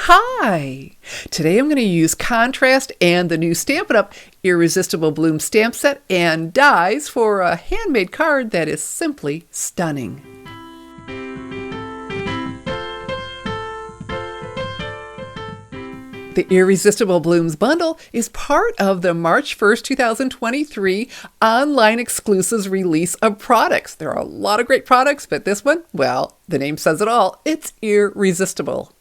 Hi! Today I'm going to use contrast and the new Stampin' Up! Irresistible Bloom stamp set and dies for a handmade card that is simply stunning. The Irresistible Blooms bundle is part of the March 1st, 2023 online exclusives release of products. There are a lot of great products, but this one, well, the name says it all. It's irresistible.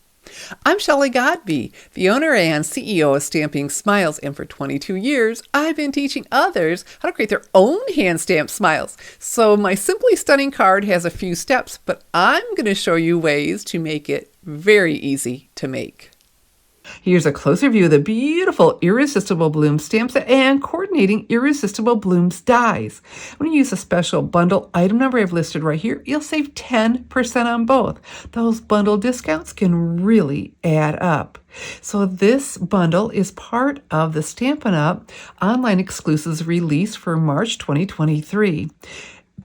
I'm Shelley Godby, the owner and CEO of Stamping Smiles, and for 22 years, I've been teaching others how to create their own hand-stamped smiles. So my Simply Stunning card has a few steps, but I'm going to show you ways to make it very easy to make. Here's a closer view of the beautiful Irresistible Blooms stamp set and coordinating Irresistible Blooms dies. When you use a special bundle item number I've listed right here, you'll save 10% on both. Those bundle discounts can really add up. So this bundle is part of the Stampin' Up! Online exclusives release for March 2023.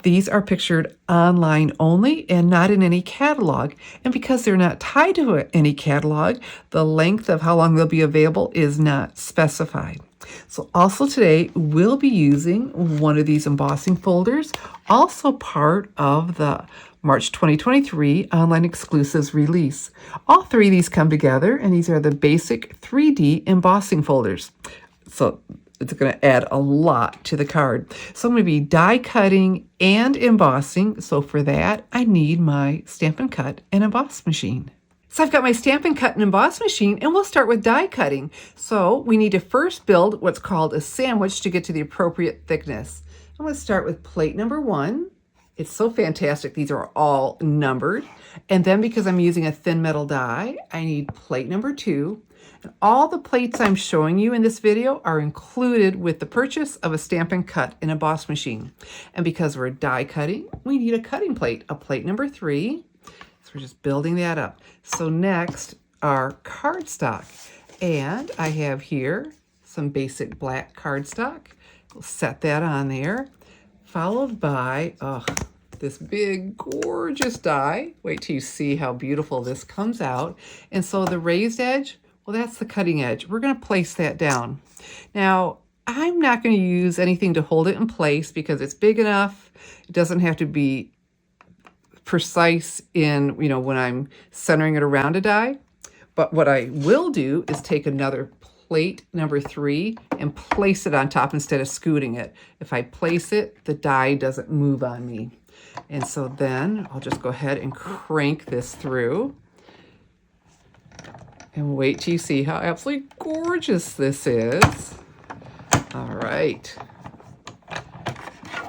These are pictured online only and not in any catalog. And because they're not tied to any catalog, the length of how long they'll be available is not specified. So also today, we'll be using one of these embossing folders, also part of the March 2023 online exclusives release. All three of these come together, and these are the basic 3D embossing folders. So it's going to add a lot to the card. So I'm going to be die cutting and embossing. So for that, I need my Stampin' Cut and Emboss machine. So I've got my Stampin' Cut and Emboss machine, and we'll start with die cutting. So we need to first build what's called a sandwich to get to the appropriate thickness. I'm going to start with plate number 1. It's so fantastic. These are all numbered. And then because I'm using a thin metal die, I need plate number 2. And all the plates I'm showing you in this video are included with the purchase of a Stampin' Cut and Emboss machine. And because we're die cutting, we need a cutting plate, a plate number 3. So we're just building that up. So next, our cardstock. And I have here some basic black cardstock. We'll set that on there, followed by this big, gorgeous die. Wait till you see how beautiful this comes out. And so the raised edge, well, that's the cutting edge. We're going to place that down. Now, I'm not going to use anything to hold it in place because it's big enough. It doesn't have to be precise in, when I'm centering it around a die. But what I will do is take another plate number 3 and place it on top instead of scooting it. If I place it, the die doesn't move on me. And so then I'll just go ahead and crank this through. And wait till you see how absolutely gorgeous this is. All right.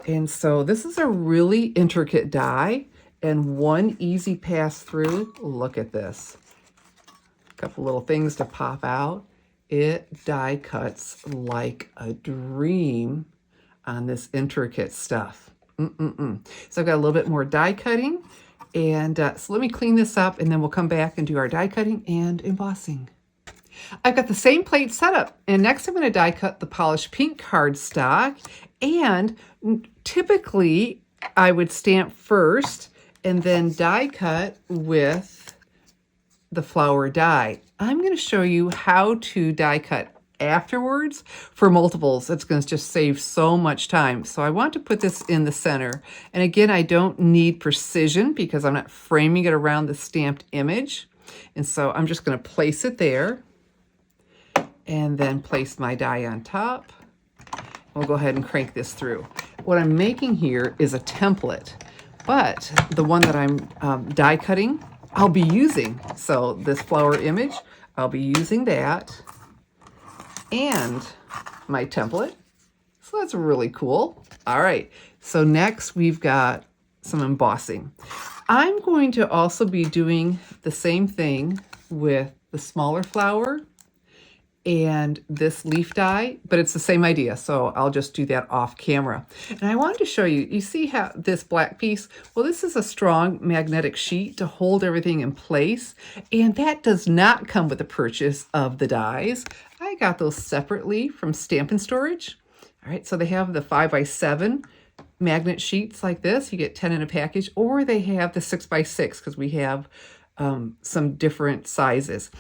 And so this is a really intricate die and one easy pass through. Look at this. A couple little things to pop out. It die cuts like a dream on this intricate stuff. So I've got a little bit more die cutting. And so let me clean this up and then we'll come back and do our die cutting and embossing. I've got the same plate set up, and next I'm going to die cut the polished pink cardstock. And typically I would stamp first and then die cut with the flower die. I'm going to show you how to die cut afterwards for multiples. It's going to just save so much time. So I want to put this in the center. And again, I don't need precision because I'm not framing it around the stamped image. And so I'm just going to place it there and then place my die on top. We'll go ahead and crank this through. What I'm making here is a template, but the one that I'm die cutting, I'll be using. So this flower image, I'll be using that and my template. So that's really cool. All right, so next we've got some embossing. I'm going to also be doing the same thing with the smaller flower and this leaf die, but it's the same idea. So I'll just do that off camera. And I wanted to show you, you see how this black piece, well, this is a strong magnetic sheet to hold everything in place. And that does not come with the purchase of the dies. I got those separately from Stampin' Storage. All right, so they have the 5x7 magnet sheets like this. You get 10 in a package, or they have the 6x6 because we have some different sizes.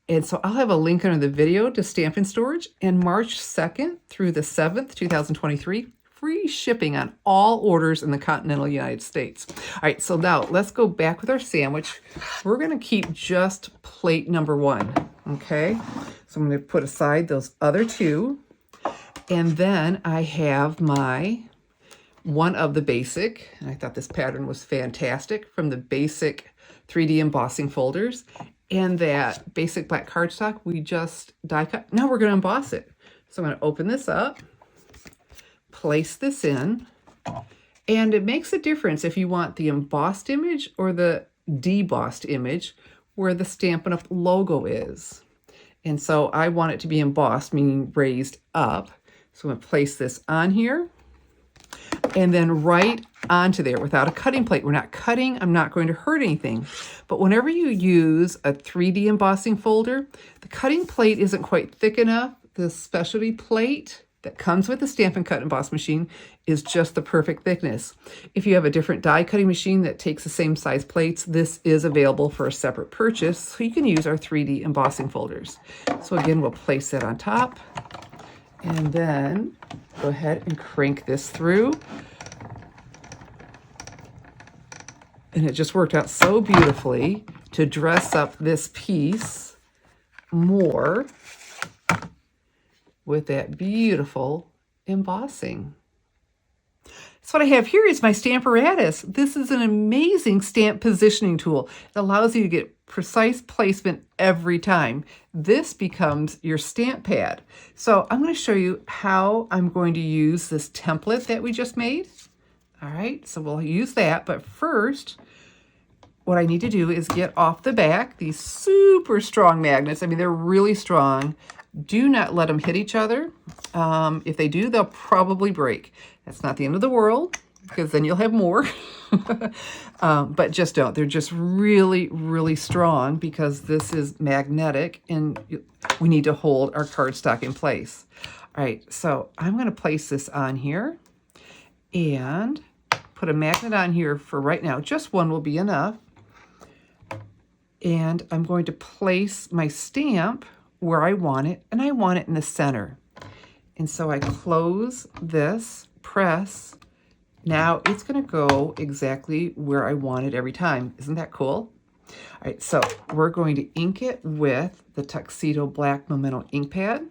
And so I'll have a link under the video to Stampin' Storage. And March 2nd through the 7th, 2023, free shipping on all orders in the continental United States. All right, so now let's go back with our sandwich. We're going to keep just plate number 1, okay? So I'm going to put aside those other 2. And then I have my one of the basic, and I thought this pattern was fantastic, from the basic 3D embossing folders. And that basic black cardstock we just die cut. Now we're going to emboss it. So I'm going to open this up, place this in, and it makes a difference if you want the embossed image or the debossed image where the Stampin' Up! Logo is. And so I want it to be embossed, meaning raised up. So I'm going to place this on here and then right onto there without a cutting plate. We're not cutting. I'm not going to hurt anything. But whenever you use a 3D embossing folder, the cutting plate isn't quite thick enough. The specialty plate that comes with the Stampin' Cut Emboss machine is just the perfect thickness. If you have a different die cutting machine that takes the same size plates, this is available for a separate purchase, so you can use our 3D embossing folders. So again, we'll place that on top, and then go ahead and crank this through. And it just worked out so beautifully to dress up this piece more with that beautiful embossing. So what I have here is my Stamparatus. This is an amazing stamp positioning tool. It allows you to get precise placement every time. This becomes your stamp pad. So I'm going to show you how I'm going to use this template that we just made. All right, so we'll use that. But first, what I need to do is get off the back these super strong magnets. I mean, they're really strong. Do not let them hit each other. If they do, they'll probably break. That's not the end of the world, because then you'll have more. But just don't. They're just really, really strong because this is magnetic and we need to hold our cardstock in place. All right, so I'm going to place this on here and put a magnet on here for right now. Just one will be enough. And I'm going to place my stamp where I want it, and I want it in the center. And so I close this, press. Now it's going to go exactly where I want it every time. Isn't that cool? All right, so we're going to ink it with the Tuxedo Black Memento ink pad.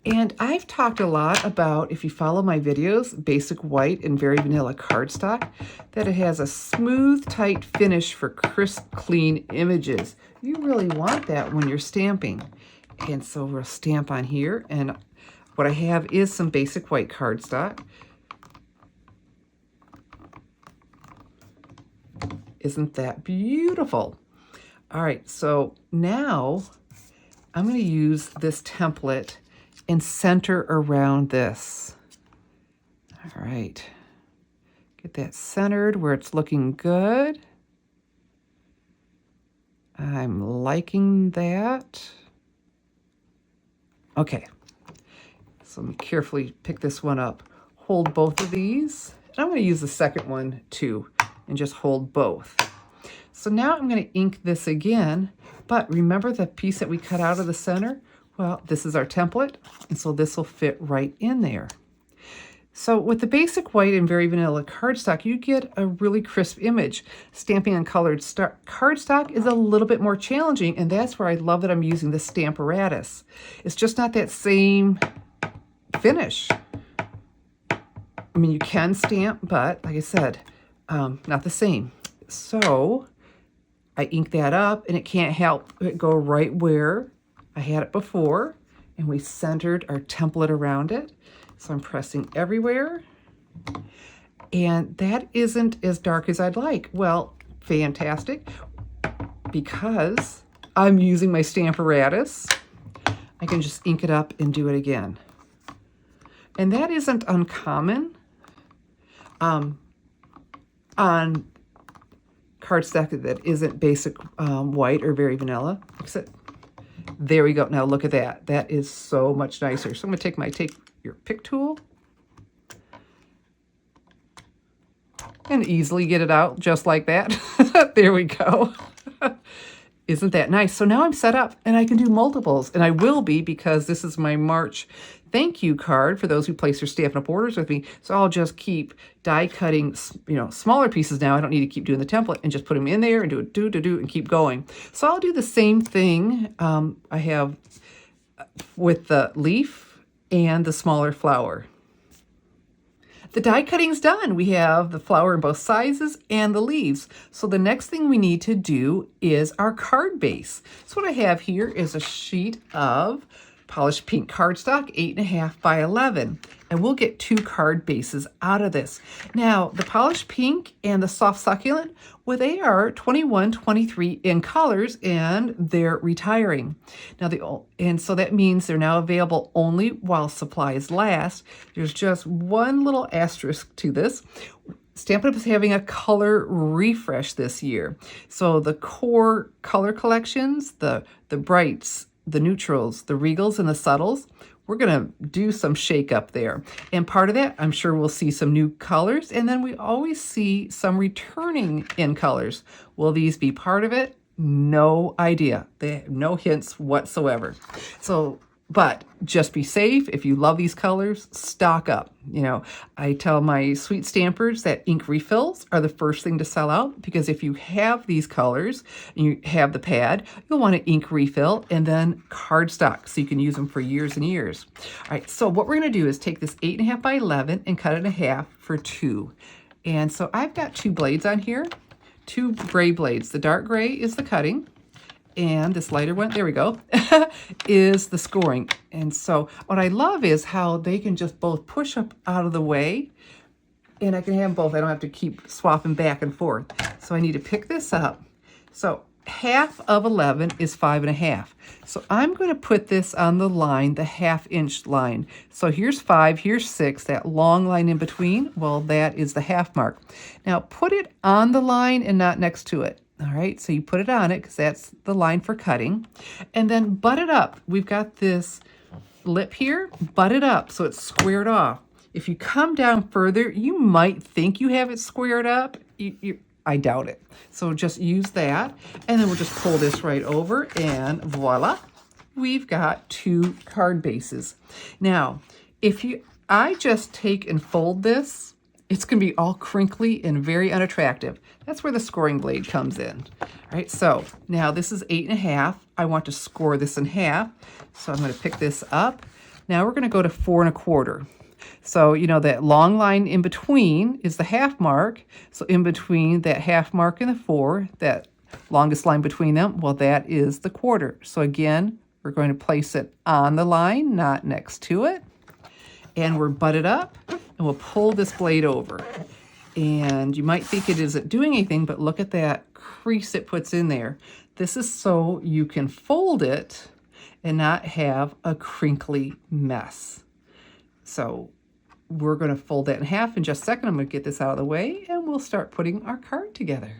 And I've talked a lot about, if you follow my videos, basic white and very vanilla cardstock, that it has a smooth, tight finish for crisp, clean images. You really want that when you're stamping. And so we'll stamp on here. And what I have is some basic white cardstock. Isn't that beautiful? All right, so now I'm going to use this template and center around this. All right, get that centered where it's looking good. I'm liking that. Okay, so let me carefully pick this one up. Hold both of these. And I'm going to use the second one too and just hold both. So now I'm going to ink this again, but remember the piece that we cut out of the center? Well, this is our template, and so this will fit right in there. So with the basic white and very vanilla cardstock, you get a really crisp image. Stamping on colored cardstock is a little bit more challenging, and that's where I love that I'm using the Stamparatus. It's just not that same finish. I mean, you can stamp, but like I said, not the same. So I ink that up, and it can't help but go right where I had it before, and we centered our template around it. So I'm pressing everywhere, and that isn't as dark as I'd like. Well, fantastic, because I'm using my Stamparatus. I can just ink it up and do it again. And that isn't uncommon on cardstock that isn't basic white or very vanilla. Except, there we go. Now look at that. That is so much nicer. So I'm going to take my take your pick tool and easily get it out just like that. There we go. Isn't that nice? So now I'm set up and I can do multiples, and I will be, because this is my March thank you card for those who place their Stampin' Up! Orders with me. So I'll just keep die cutting, smaller pieces now. I don't need to keep doing the template, and just put them in there and do and keep going. So I'll do the same thing I have with the leaf and the smaller flower. The die cutting's done. We have the flower in both sizes and the leaves. So the next thing we need to do is our card base. So what I have here is a sheet of polished pink cardstock, 8.5 by 11. And we'll get 2 card bases out of this. Now, the polished pink and the soft succulent, well, they are 21, 23 in colors, and they're retiring. Now, and so that means they're now available only while supplies last. There's just one little asterisk to this. Stampin' Up! Is having a color refresh this year. So the core color collections, the brights, the neutrals, the regals, and the subtles, we're going to do some shake up there. And part of that, I'm sure we'll see some new colors, and then we always see some returning in colors. Will these be part of it? No idea. They have no hints whatsoever. So, but just be safe. If you love these colors, stock up. I tell my sweet stampers that ink refills are the first thing to sell out, because if you have these colors and you have the pad, you'll want an ink refill and then cardstock so you can use them for years and years. All right, so what we're going to do is take this 8.5 by 11 and cut it in half for 2. And so I've got 2 blades on here, 2 gray blades. The dark gray is the cutting, and this lighter one, there we go, is the scoring. And so what I love is how they can just both push up out of the way, and I can have both. I don't have to keep swapping back and forth. So I need to pick this up. So half of 11 is 5.5. So I'm going to put this on the line, the 1/2 inch line. So here's 5, here's 6, that long line in between, well, that is the half mark. Now put it on the line and not next to it. All right, so you put it on it because that's the line for cutting. And then butt it up. We've got this lip here, butt it up so it's squared off. If you come down further, you might think you have it squared up. I doubt it. So just use that. And then we'll just pull this right over, and voila, we've got 2 card bases. Now, I just take and fold this, it's going to be all crinkly and very unattractive. That's where the scoring blade comes in. All right, so now this is 8.5. I want to score this in half, so I'm going to pick this up. Now we're going to go to 4.25. So, that long line in between is the half mark. So in between that half mark and the 4, that longest line between them, well, that is the 1/4. So again, we're going to place it on the line, not next to it. And we're butted up, and we'll pull this blade over. And you might think it isn't doing anything, but look at that crease it puts in there. This is so you can fold it and not have a crinkly mess. So we're going to fold that in half in just a second. I'm going to get this out of the way, and we'll start putting our card together.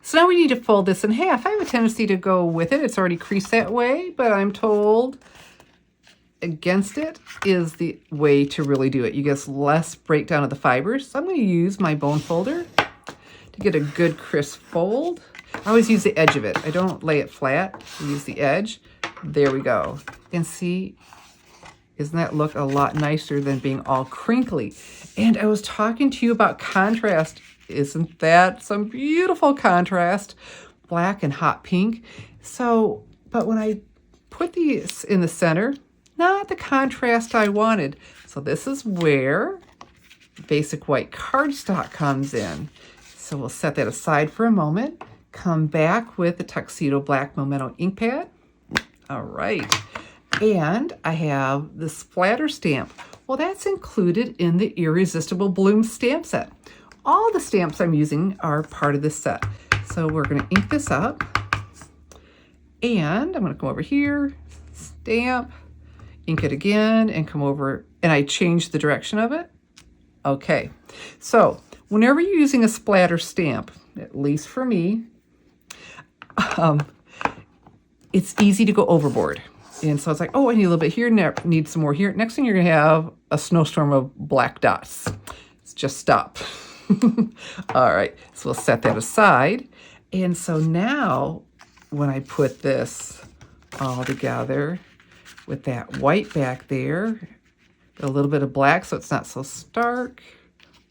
So now we need to fold this in half. I have a tendency to go with it. It's already creased that way, but I'm told against it is the way to really do it. You get less breakdown of the fibers. So I'm going to use my bone folder to get a good crisp fold. I always use the edge of it. I don't lay it flat. I use the edge. There we go. And see, doesn't that look a lot nicer than being all crinkly? And I was talking to you about contrast. Isn't that some beautiful contrast? Black and hot pink. So, but when I put these in the center, not the contrast I wanted. So this is where basic white cardstock comes in. So we'll set that aside for a moment. Come back with the Tuxedo Black Memento ink pad. All right. And I have the splatter stamp. Well, that's included in the Irresistible Bloom stamp set. All the stamps I'm using are part of this set. So we're going to ink this up. And I'm going to come over here, stamp, ink it again, and come over, and I changed the direction of it. Okay, so whenever you're using a splatter stamp, at least for me, it's easy to go overboard. And so it's like, oh, I need a little bit here, need some more here. Next thing you're gonna have a snowstorm of black dots. Let's just stop. All right, so we'll set that aside. And so now when I put this all together with that white back there, a little bit of black so it's not so stark.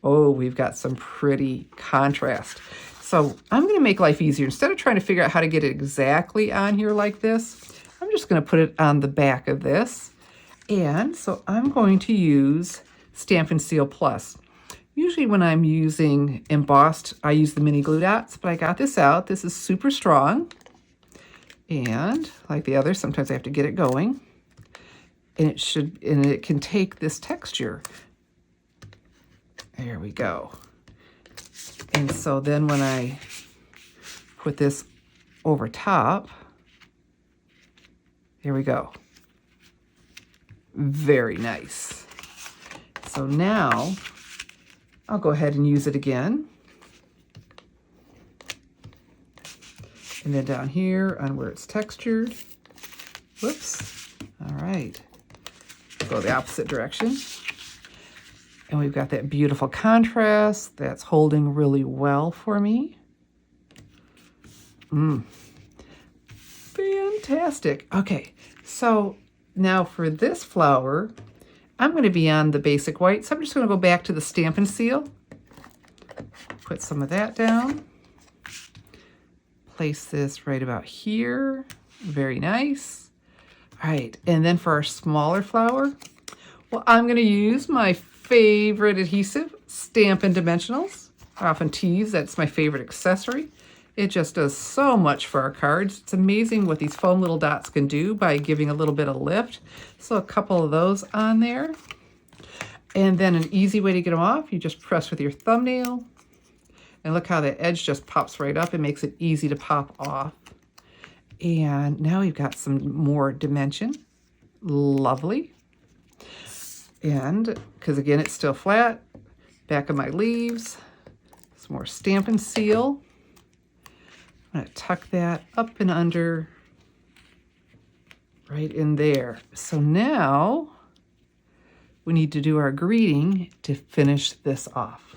Oh, we've got some pretty contrast. So I'm going to make life easier. Instead of trying to figure out how to get it exactly on here like this, I'm just going to put it on the back of this. And so I'm going to use Stampin' Seal Plus. Usually when I'm using embossed, I use the mini glue dots, but I got this out. This is super strong. And like the others, sometimes I have to get it going. And it can take this texture. There we go. And so then when I put this over top, here we go. Very nice. So now I'll go ahead and use it again. And then down here on where it's textured. Whoops. All right. Go the opposite direction. And we've got that beautiful contrast that's holding really well for me. Fantastic. Okay, so now for this flower, I'm going to be on the basic white. So I'm just going to go back to the Stampin' Seal. Put some of that down. Place this right about here. Very nice. All right, and then for our smaller flower, well, I'm going to use my favorite adhesive, Stampin' Dimensionals. I often tease that's my favorite accessory. It just does so much for our cards. It's amazing what these foam little dots can do by giving a little bit of lift. So a couple of those on there. And then an easy way to get them off, you just press with your thumbnail. And look how the edge just pops right up. It makes it easy to pop off. And now we've got some more dimension. Lovely. And because again, it's still flat, back of my leaves, some more Stampin' Seal. I'm going to tuck that up and under right in there. So now we need to do our greeting to finish this off.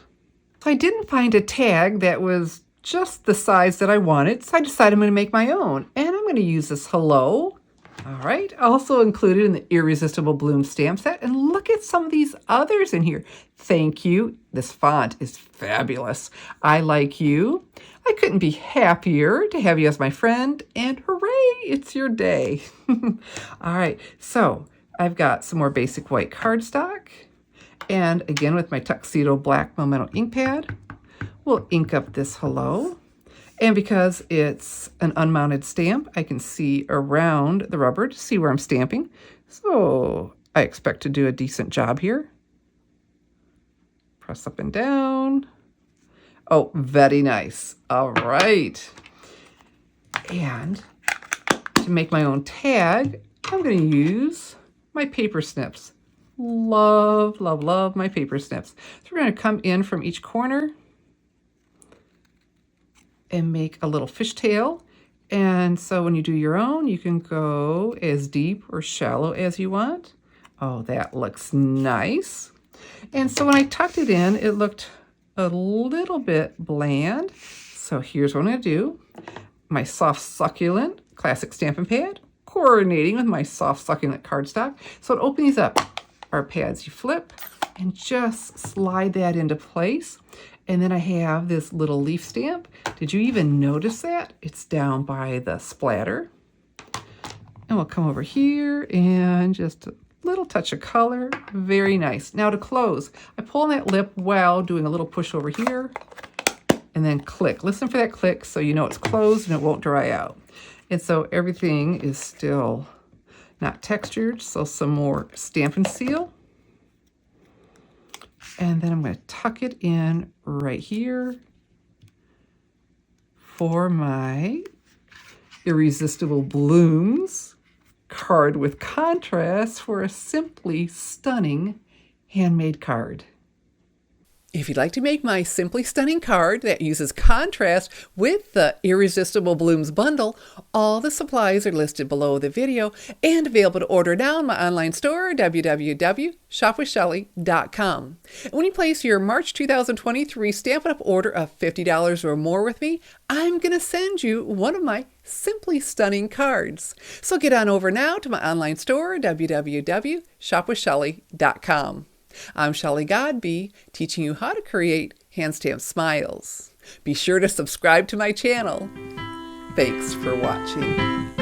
So I didn't find a tag that was just the size that I wanted, so I decided I'm going to make my own. And I'm going to use this hello. All right, also included in the Irresistible Bloom stamp set. And look at some of these others in here. Thank you. This font is fabulous. I like you. I couldn't be happier to have you as my friend. And hooray, it's your day. All right, so I've got some more basic white cardstock. And again, with my Tuxedo Black Memento ink pad, we'll ink up this hello. And because it's an unmounted stamp, I can see around the rubber to see where I'm stamping. So I expect to do a decent job here. Press up and down. Oh, very nice. All right. And to make my own tag, I'm going to use my paper snips. Love, love, love my paper snips. So we're going to come in from each corner and make a little fishtail. And so when you do your own, you can go as deep or shallow as you want. Oh, that looks nice. And so when I tucked it in, it looked a little bit bland. So here's what I'm going to do. My soft succulent classic Stampin' pad, coordinating with my soft succulent cardstock. So to open these up, our pads you flip and just slide that into place. And then I have this little leaf stamp. Did you even notice that? It's down by the splatter. And we'll come over here and just a little touch of color. Very nice. Now to close, I pull on that lip while doing a little push over here and then click. Listen for that click so you know it's closed and it won't dry out. And so everything is still not textured. So some more Stampin' Seal. And then I'm going to tuck it in right here for my Irresistible Blooms card with contrast for a simply stunning handmade card. If you'd like to make my Simply Stunning card that uses contrast with the Irresistible Blooms bundle, all the supplies are listed below the video and available to order now in my online store, www.shopwithshelly.com. When you place your March 2023 Stampin' Up! Order of $50 or more with me, I'm going to send you one of my Simply Stunning cards. So get on over now to my online store, www.shopwithshelly.com. I'm Shelley Godby, teaching you how to create hand stamp smiles. Be sure to subscribe to my channel. Thanks for watching.